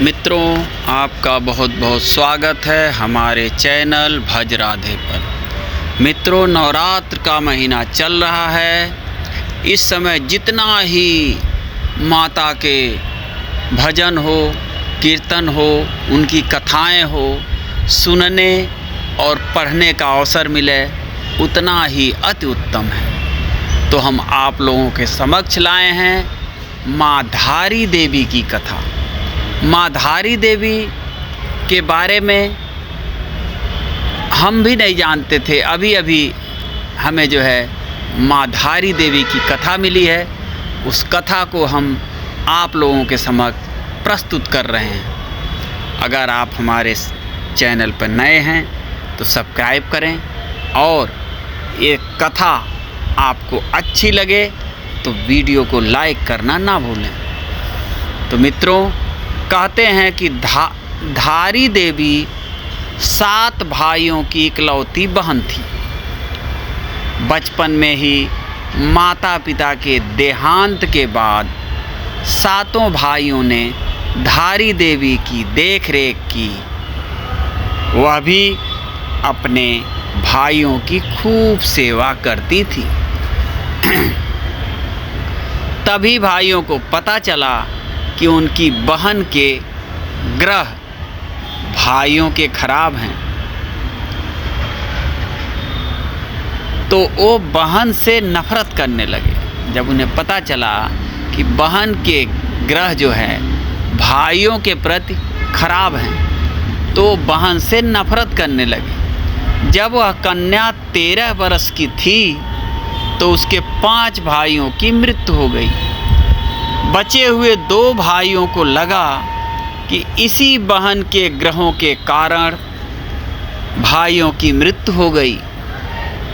मित्रों, आपका बहुत बहुत स्वागत है हमारे चैनल भज राधे पर। मित्रों, नवरात्र का महीना चल रहा है। इस समय जितना ही माता के भजन हो, कीर्तन हो, उनकी कथाएं हो, सुनने और पढ़ने का अवसर मिले उतना ही अति उत्तम है। तो हम आप लोगों के समक्ष लाए हैं माँ धारी देवी की कथा। माँ धारी देवी के बारे में हम भी नहीं जानते थे। अभी अभी हमें जो है माँ धारी देवी की कथा मिली है। उस कथा को हम आप लोगों के समक्ष प्रस्तुत कर रहे हैं। अगर आप हमारे चैनल पर नए हैं तो सब्सक्राइब करें और ये कथा आपको अच्छी लगे तो वीडियो को लाइक करना ना भूलें। तो मित्रों, कहते हैं कि धारी देवी 7 भाइयों की इकलौती बहन थी। बचपन में ही माता पिता के देहांत के बाद 7 भाइयों ने धारी देवी की देखरेख की। वह भी अपने भाइयों की खूब सेवा करती थी। तभी भाइयों को पता चला कि उनकी बहन के ग्रह भाइयों के खराब हैं। तो वो बहन से नफरत करने लगे। जब उन्हें पता चला कि बहन के ग्रह जो है भाइयों के प्रति खराब हैं, तो बहन से नफरत करने लगे। जब वह कन्या 13 वर्ष की थी तो उसके 5 भाइयों की मृत्यु हो गई। बचे हुए 2 भाइयों को लगा कि इसी बहन के ग्रहों के कारण भाइयों की मृत्यु हो गई।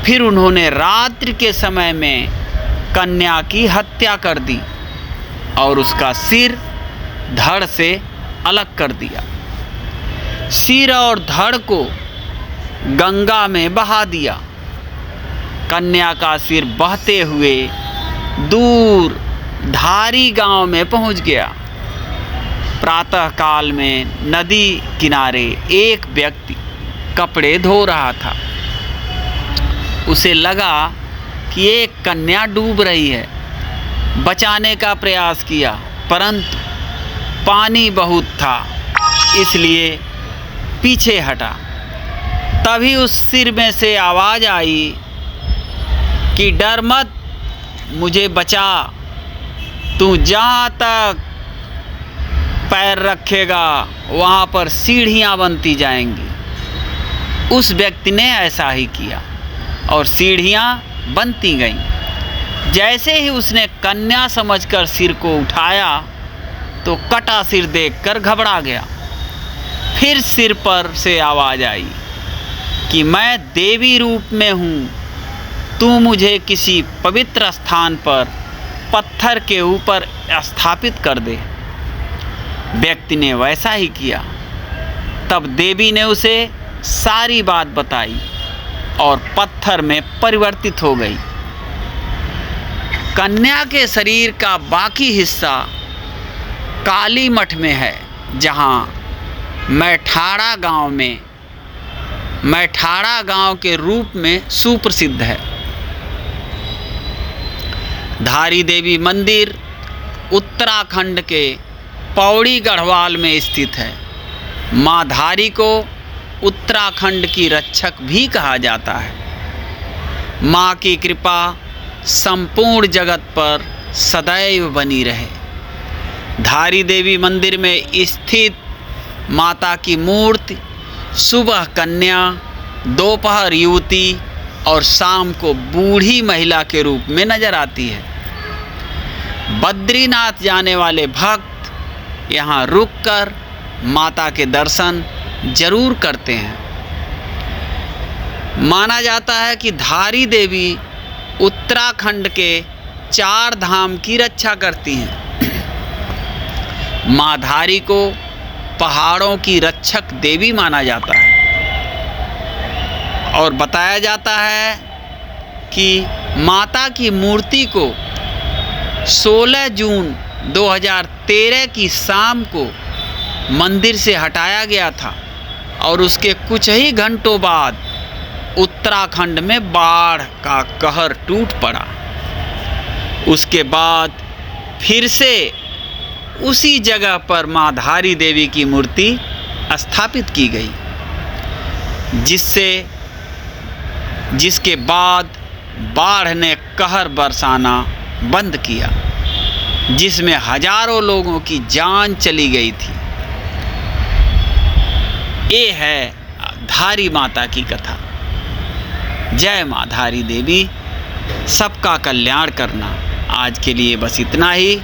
फिर उन्होंने रात्रि के समय में कन्या की हत्या कर दी और उसका सिर धड़ से अलग कर दिया। सिर और धड़ को गंगा में बहा दिया। कन्या का सिर बहते हुए दूर धारी गांव में पहुंच गया। प्रातः काल में नदी किनारे एक व्यक्ति कपड़े धो रहा था। उसे लगा कि एक कन्या डूब रही है। बचाने का प्रयास किया, परंतु पानी बहुत था, इसलिए पीछे हटा। तभी उस सिर में से आवाज़ आई कि डर मत, मुझे बचा। तू जहाँ तक पैर रखेगा वहाँ पर सीढ़ियाँ बनती जाएंगी। उस व्यक्ति ने ऐसा ही किया और सीढ़ियाँ बनती गईं। जैसे ही उसने कन्या समझकर सिर को उठाया तो कटा सिर देखकर घबरा गया। फिर सिर पर से आवाज़ आई कि मैं देवी रूप में हूँ, तू मुझे किसी पवित्र स्थान पर पत्थर के ऊपर स्थापित कर दे। व्यक्ति ने वैसा ही किया। तब देवी ने उसे सारी बात बताई और पत्थर में परिवर्तित हो गई। कन्या के शरीर का बाकी हिस्सा काली मठ में है, जहाँ मैठाड़ा गांव के रूप में सुप्रसिद्ध है। धारी देवी मंदिर उत्तराखंड के पौड़ी गढ़वाल में स्थित है। माँ धारी को उत्तराखंड की रक्षक भी कहा जाता है। माँ की कृपा संपूर्ण जगत पर सदैव बनी रहे। धारी देवी मंदिर में स्थित माता की मूर्ति सुबह कन्या, दोपहर युवती और शाम को बूढ़ी महिला के रूप में नजर आती है। बद्रीनाथ जाने वाले भक्त यहाँ रुककर माता के दर्शन जरूर करते हैं। माना जाता है कि धारी देवी उत्तराखंड के 4 धाम की रक्षा करती हैं। माँ धारी को पहाड़ों की रक्षक देवी माना जाता है और बताया जाता है कि माता की मूर्ति को 16 जून 2013 की शाम को मंदिर से हटाया गया था और उसके कुछ ही घंटों बाद उत्तराखंड में बाढ़ का कहर टूट पड़ा। उसके बाद फिर से उसी जगह पर माँ धारी देवी की मूर्ति स्थापित की गई, जिसके बाद बाढ़ ने कहर बरसाना बंद किया, जिसमें हजारों लोगों की जान चली गई थी। ये है धारी माता की कथा। जय माँ धारी देवी, सबका कल्याण करना। आज के लिए बस इतना ही।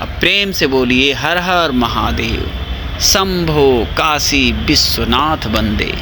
अब प्रेम से बोलिए हर हर महादेव, शंभो काशी विश्वनाथ वंदे।